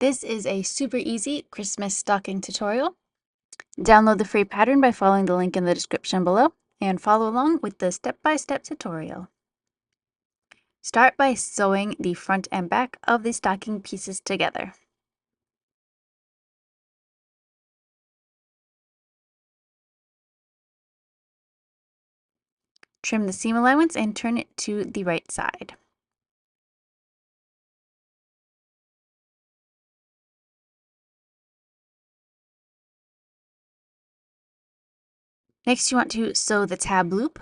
This is a super easy Christmas stocking tutorial. Download the free pattern by following the link in the description below and follow along with the step-by-step tutorial. Start by sewing the front and back of the stocking pieces together. Trim the seam allowance and turn it to the right side. Next, you want to sew the tab loop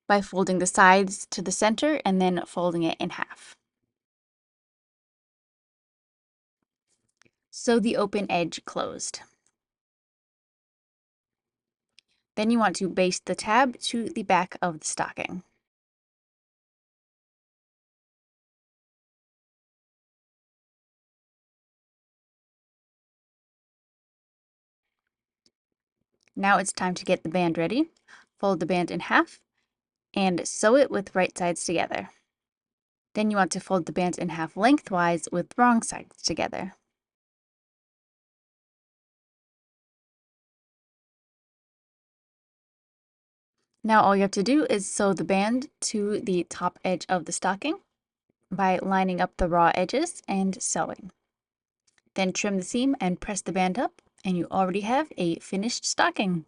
by folding the sides to the center and then folding it in half. Sew the open edge closed. Then you want to baste the tab to the back of the stocking. Now it's time to get the band ready. Fold the band in half and sew it with right sides together. Then you want to fold the band in half lengthwise with wrong sides together. Now all you have to do is sew the band to the top edge of the stocking by lining up the raw edges and sewing. Then trim the seam and press the band up, and you already have a finished stocking.